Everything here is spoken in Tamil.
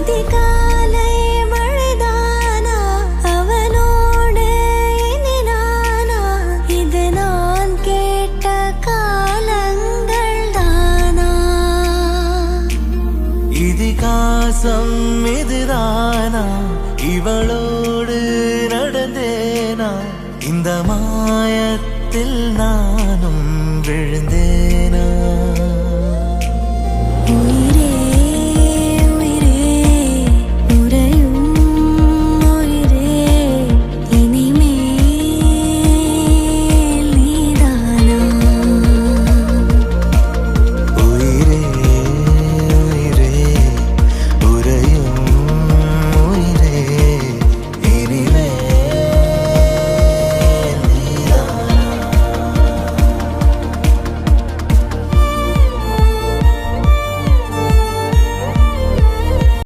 அதிகாலை மழைதானா அவனோடு இனி நானா இது நான் கேட்ட காலங்கள் தானா இதிகாசம் இதுதானா இவளோடு நடந்தேனா இந்த மாயத்தில் நானும் விழுந்தேன்